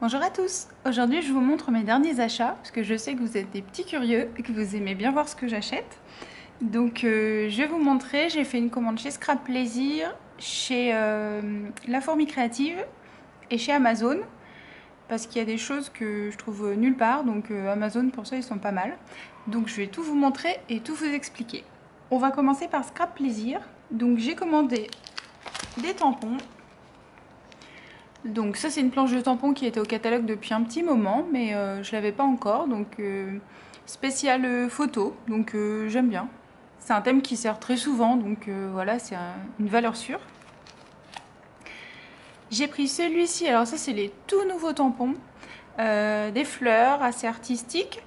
Bonjour à tous, aujourd'hui je vous montre mes derniers achats parce que je sais que vous êtes des petits curieux et que vous aimez bien voir ce que j'achète. Donc je vais vous montrer, j'ai fait une commande chez Scrap Plaisir, chez La Fourmi Créative et chez Amazon parce qu'il y a des choses que je trouve nulle part, donc Amazon pour ça ils sont pas mal. Donc je vais tout vous montrer et tout vous expliquer. On va commencer par Scrap Plaisir. Donc j'ai commandé des tampons. Donc ça c'est une planche de tampons qui était au catalogue depuis un petit moment, mais je l'avais pas encore, donc spéciale photo, donc j'aime bien. C'est un thème qui sert très souvent, donc voilà, c'est une valeur sûre. J'ai pris celui-ci, alors ça c'est les tout nouveaux tampons, des fleurs assez artistiques,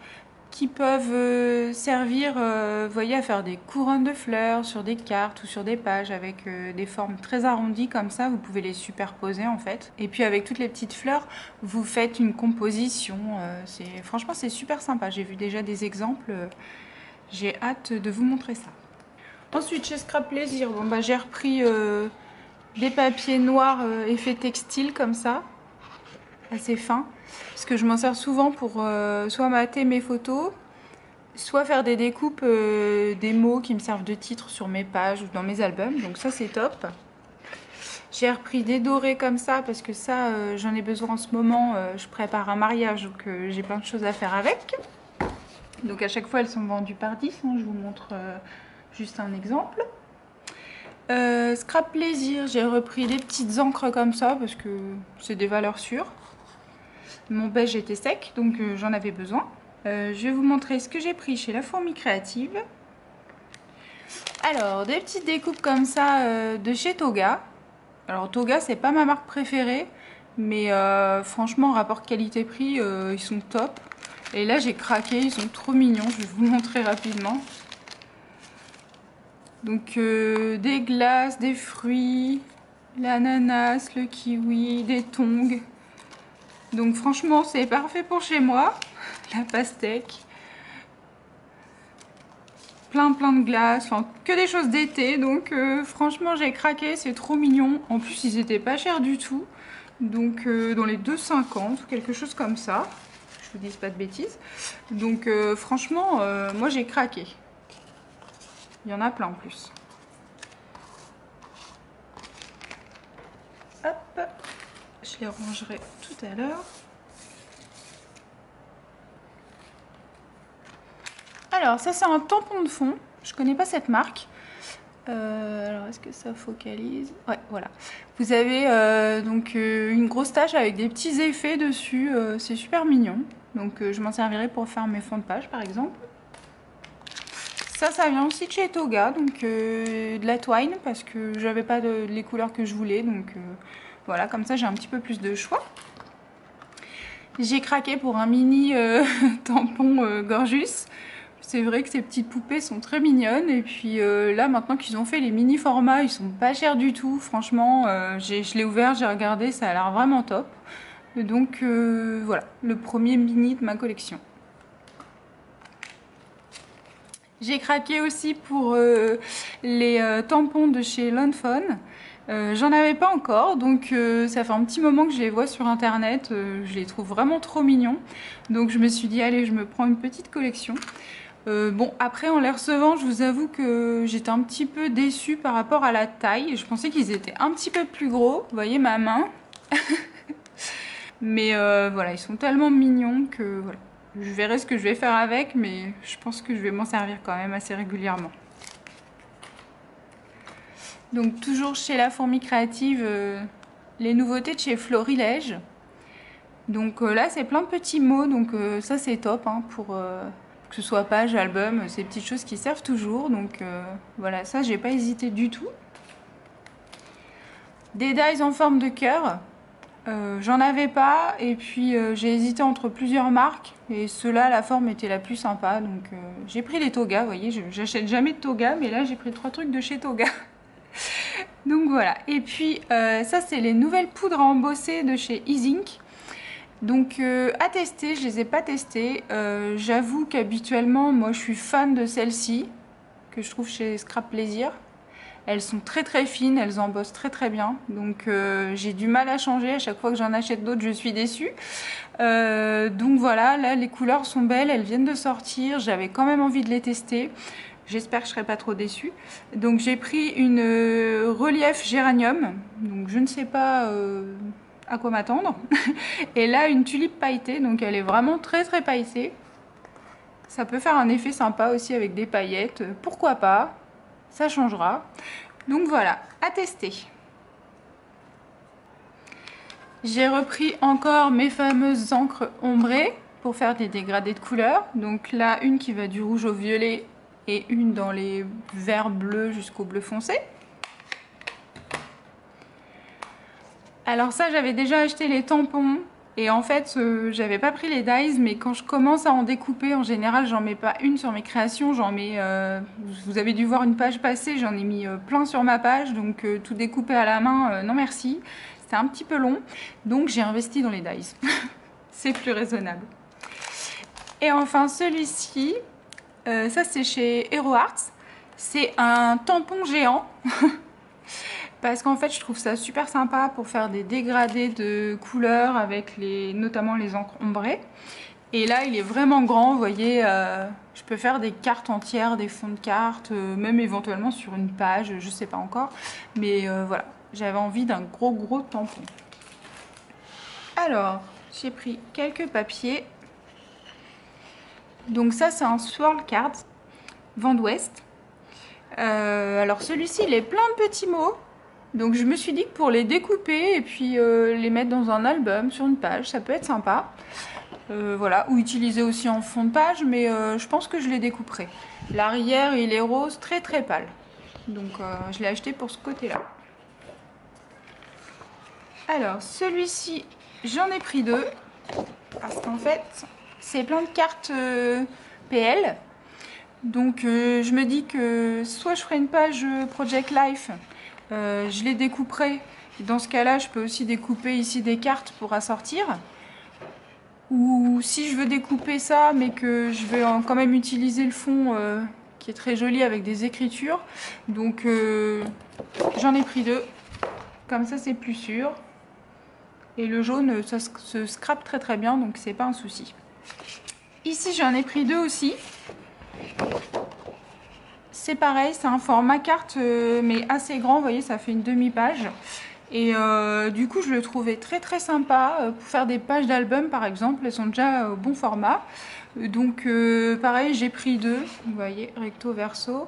qui peuvent servir, vous voyez, à faire des couronnes de fleurs sur des cartes ou sur des pages avec des formes très arrondies comme ça. Vous pouvez les superposer en fait. Et puis avec toutes les petites fleurs, vous faites une composition. Franchement, c'est super sympa. J'ai vu déjà des exemples. J'ai hâte de vous montrer ça. Ensuite, chez Scrap Plaisir, bon, bah, j'ai repris des papiers noirs effet textile comme ça, assez fins. Parce que je m'en sers souvent pour soit mater mes photos, soit faire des découpes des mots qui me servent de titre sur mes pages ou dans mes albums. Donc ça c'est top. J'ai repris des dorés comme ça parce que ça j'en ai besoin en ce moment. Je prépare un mariage donc j'ai plein de choses à faire avec. Donc à chaque fois elles sont vendues par 10. Hein, je vous montre juste un exemple. Scrap Plaisir, j'ai repris des petites encres comme ça parce que c'est des valeurs sûres. Mon beige était sec, donc j'en avais besoin. Je vais vous montrer ce que j'ai pris chez La Fourmi Créative. Alors, des petites découpes comme ça de chez Toga. Alors Toga, c'est pas ma marque préférée, mais franchement, rapport qualité-prix, ils sont top. Et là, j'ai craqué, ils sont trop mignons, je vais vous montrer rapidement. Donc, des glaces, des fruits, l'ananas, le kiwi, des tongs. Donc franchement c'est parfait pour chez moi. La pastèque. Plein de glace, enfin que des choses d'été. Donc franchement j'ai craqué, c'est trop mignon. En plus ils étaient pas chers du tout. Donc dans les 2,50 ou quelque chose comme ça. Je vous dis pas de bêtises. Donc franchement moi j'ai craqué. Il y en a plein en plus. Hop. Je les rangerai tout à l'heure. Alors ça c'est un tampon de fond. Je connais pas cette marque. Alors est-ce que ça focalise? Ouais, voilà. Vous avez donc une grosse tache avec des petits effets dessus. C'est super mignon. Donc je m'en servirai pour faire mes fonds de page par exemple. Ça vient aussi de chez Toga, donc de la twine parce que j'avais pas les couleurs que je voulais. Donc voilà, comme ça j'ai un petit peu plus de choix. J'ai craqué pour un mini tampon Gorgeous. C'est vrai que ces petites poupées sont très mignonnes. Et puis là, maintenant qu'ils ont fait les mini formats, ils sont pas chers du tout. Franchement, je l'ai ouvert, j'ai regardé, ça a l'air vraiment top. Donc voilà, le premier mini de ma collection. J'ai craqué aussi pour les tampons de chez Lawnfawn. J'en avais pas encore, donc ça fait un petit moment que je les vois sur internet. Je les trouve vraiment trop mignons. Donc je me suis dit, allez, je me prends une petite collection. Bon, après en les recevant, je vous avoue que j'étais un petit peu déçue par rapport à la taille. Je pensais qu'ils étaient un petit peu plus gros. Vous voyez ma main. Mais voilà, ils sont tellement mignons que voilà. Je verrai ce que je vais faire avec, mais je pense que je vais m'en servir quand même assez régulièrement. Donc toujours chez La Fourmi Créative, les nouveautés de chez Florilège. Donc là c'est plein de petits mots, donc ça c'est top hein, pour que ce soit page, album, ces petites choses qui servent toujours. Donc voilà, ça j'ai pas hésité du tout. Des dies en forme de cœur. J'en avais pas et puis j'ai hésité entre plusieurs marques et ceux-là la forme était la plus sympa donc j'ai pris les Toga. Vous voyez, j'achète jamais de Toga mais là j'ai pris 3 trucs de chez Toga. Donc voilà, et puis ça c'est les nouvelles poudres à embosser de chez Easink. Donc à tester, je les ai pas testées. J'avoue qu'habituellement moi je suis fan de celle-ci que je trouve chez Scrap Plaisir. Elles sont très très fines, elles embossent très très bien. Donc j'ai du mal à changer. À chaque fois que j'en achète d'autres, je suis déçue. Donc voilà, là les couleurs sont belles, elles viennent de sortir. J'avais quand même envie de les tester. J'espère que je ne serai pas trop déçue. Donc j'ai pris une relief géranium. Donc je ne sais pas à quoi m'attendre. Et là une tulipe pailletée. Donc elle est vraiment très très pailletée. Ça peut faire un effet sympa aussi avec des paillettes. Pourquoi pas? Ça changera. Donc voilà, à tester. J'ai repris encore mes fameuses encres ombrées pour faire des dégradés de couleurs. Donc là, une qui va du rouge au violet et une dans les verts bleus jusqu'au bleu foncé. Alors ça, j'avais déjà acheté les tampons et en fait, j'avais pas pris les dies, mais quand je commence à en découper, en général, j'en mets pas une sur mes créations, j'en mets, vous avez dû voir une page passée, j'en ai mis plein sur ma page, donc tout découper à la main, non merci, c'est un petit peu long, donc j'ai investi dans les dies, c'est plus raisonnable. Et enfin celui-ci, ça c'est chez Hero Arts, c'est un tampon géant. Parce qu'en fait je trouve ça super sympa pour faire des dégradés de couleurs avec notamment les encres ombrées. Et là il est vraiment grand, vous voyez, je peux faire des cartes entières, des fonds de cartes, même éventuellement sur une page, je sais pas encore. Mais voilà, j'avais envie d'un gros tampon. Alors, j'ai pris quelques papiers. Donc ça c'est un Swirl Cards, Vent d'Ouest. Alors celui-ci il est plein de petits mots. Donc je me suis dit que pour les découper et puis les mettre dans un album, sur une page, ça peut être sympa. Voilà, ou utiliser aussi en fond de page, mais je pense que je les découperai. L'arrière il est rose très très pâle. Donc je l'ai acheté pour ce côté-là. Alors celui-ci, j'en ai pris deux. Parce qu'en fait, c'est plein de cartes PL. Donc je me dis que soit je ferai une page Project Life, je les découperai. Dans ce cas-là, je peux aussi découper ici des cartes pour assortir. Ou si je veux découper ça, mais que je vais quand même utiliser le fond qui est très joli avec des écritures. Donc j'en ai pris deux. Comme ça, c'est plus sûr. Et le jaune, ça se scrape très très bien, donc c'est pas un souci. Ici, j'en ai pris deux aussi. C'est pareil, c'est un format carte mais assez grand, vous voyez, ça fait une demi-page. Et du coup, je le trouvais très très sympa pour faire des pages d'album par exemple. Elles sont déjà au bon format. Donc pareil, j'ai pris deux, vous voyez, recto verso.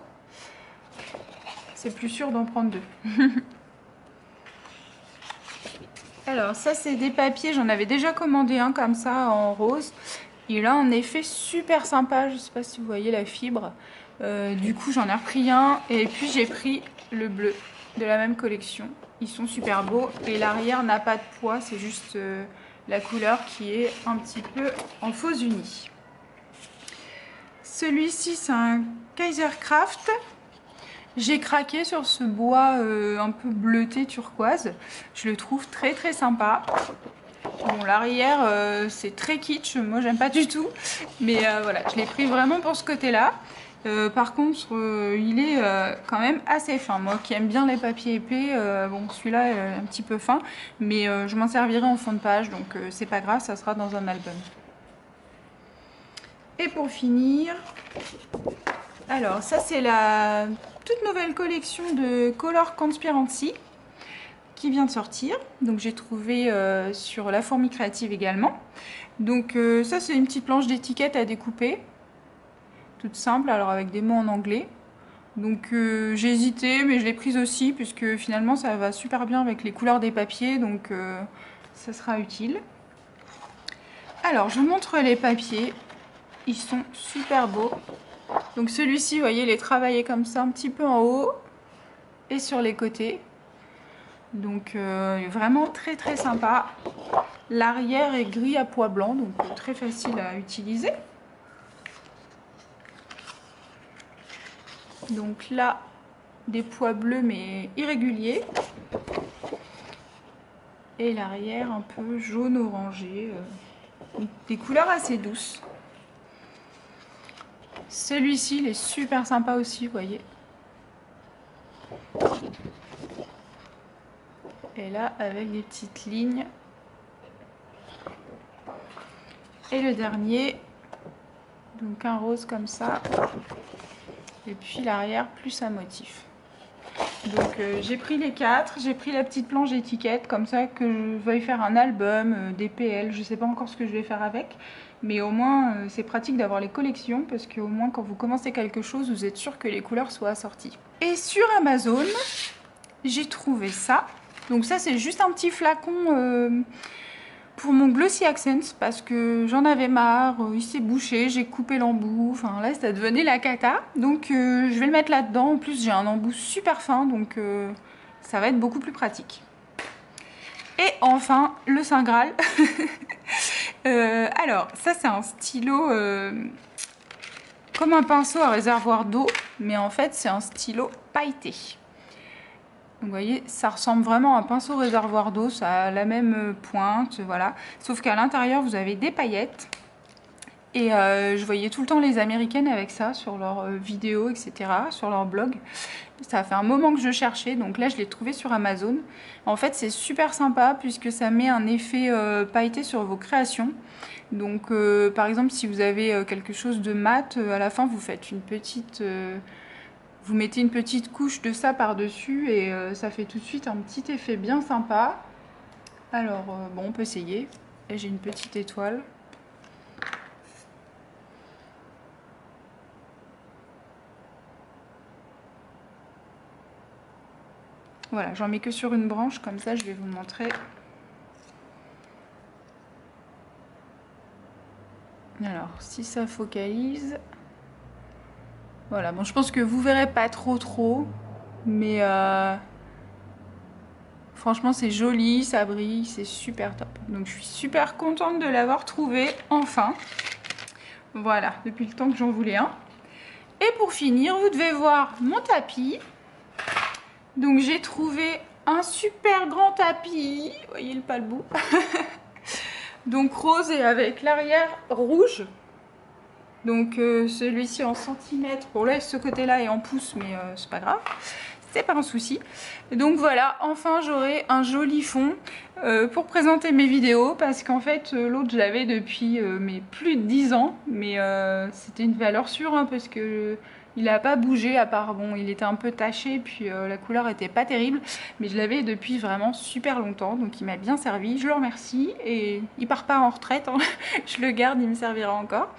C'est plus sûr d'en prendre deux. Alors ça, c'est des papiers, j'en avais déjà commandé un comme ça en rose. Il a un effet super sympa, je ne sais pas si vous voyez la fibre. Du coup j'en ai repris un et puis j'ai pris le bleu de la même collection. Ils sont super beaux et l'arrière n'a pas de poids, c'est juste la couleur qui est un petit peu en faux uni. Celui-ci c'est un Kaisercraft. J'ai craqué sur ce bois un peu bleuté turquoise. Je le trouve très très sympa. Bon, l'arrière c'est très kitsch, moi j'aime pas du tout, mais voilà, je l'ai pris vraiment pour ce côté-là. Par contre, il est quand même assez fin. Moi qui aime bien les papiers épais, bon celui-là est un petit peu fin, mais je m'en servirai en fond de page, donc c'est pas grave, ça sera dans un album. Et pour finir, alors ça c'est la toute nouvelle collection de Color Conspiracy qui vient de sortir, donc j'ai trouvé sur La Fourmi Créative également. Donc ça c'est une petite planche d'étiquette à découper, toute simple, alors avec des mots en anglais. Donc j'ai hésité, mais je l'ai prise aussi puisque finalement ça va super bien avec les couleurs des papiers, donc ça sera utile. Alors je vous montre les papiers, ils sont super beaux. Donc celui-ci, vous voyez, il est travaillé comme ça, un petit peu en haut et sur les côtés. Donc vraiment très très sympa. L'arrière est gris à pois blanc, donc très facile à utiliser. Donc là, des pois bleus mais irréguliers. Et l'arrière un peu jaune orangé. Des couleurs assez douces. Celui-ci, il est super sympa aussi, vous voyez. Et là, avec des petites lignes. Et le dernier, donc un rose comme ça. Et puis l'arrière plus un motif. Donc j'ai pris les 4, j'ai pris la petite planche étiquette comme ça que je veuille faire un album, des PL, je sais pas encore ce que je vais faire avec, mais au moins c'est pratique d'avoir les collections parce qu'au moins quand vous commencez quelque chose vous êtes sûr que les couleurs soient assorties. Et sur Amazon j'ai trouvé ça, donc ça c'est juste un petit flacon pour mon Glossy Accents parce que j'en avais marre, il s'est bouché, j'ai coupé l'embout, enfin là ça devenait la cata. Donc je vais le mettre là-dedans, en plus j'ai un embout super fin donc ça va être beaucoup plus pratique. Et enfin le Saint Graal. Alors ça c'est un stylo comme un pinceau à réservoir d'eau, mais en fait c'est un stylo pailleté. Donc vous voyez, ça ressemble vraiment à un pinceau réservoir d'eau, ça a la même pointe, voilà. Sauf qu'à l'intérieur, vous avez des paillettes. Et je voyais tout le temps les Américaines avec ça sur leurs vidéos, etc., sur leur blog. Ça fait un moment que je cherchais, donc là je l'ai trouvé sur Amazon. En fait, c'est super sympa puisque ça met un effet pailleté sur vos créations. Donc par exemple, si vous avez quelque chose de mat, à la fin vous faites une petite... vous mettez une petite couche de ça par-dessus et ça fait tout de suite un petit effet bien sympa. Alors, bon, on peut essayer. Là, j'ai une petite étoile. Voilà, j'en mets que sur une branche, comme ça, je vais vous montrer. Alors, si ça focalise... Voilà, bon, je pense que vous verrez pas trop, mais franchement c'est joli, ça brille, c'est super top. Donc je suis super contente de l'avoir trouvé, enfin. Voilà, depuis le temps que j'en voulais un. Et pour finir, vous devez voir mon tapis. Donc j'ai trouvé un super grand tapis, vous voyez le pas le bout. Donc rose et avec l'arrière rouge. Donc celui-ci en centimètres, bon là ce côté là est en pouces mais c'est pas grave, c'est pas un souci. Donc voilà, enfin j'aurai un joli fond pour présenter mes vidéos parce qu'en fait l'autre je l'avais depuis mais plus de 10 ans, mais c'était une valeur sûre hein, parce que il n'a pas bougé à part, bon il était un peu taché puis la couleur était pas terrible, mais je l'avais depuis vraiment super longtemps donc il m'a bien servi, je le remercie et il part pas en retraite, hein. Je le garde, il me servira encore.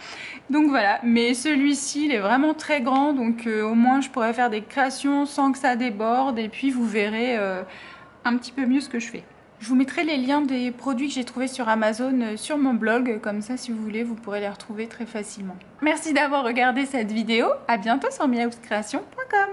Donc voilà, mais celui-ci il est vraiment très grand donc au moins je pourrais faire des créations sans que ça déborde et puis vous verrez un petit peu mieux ce que je fais. Je vous mettrai les liens des produits que j'ai trouvés sur Amazon sur mon blog, comme ça si vous voulez vous pourrez les retrouver très facilement. Merci d'avoir regardé cette vidéo, à bientôt sur miahousecreation.com.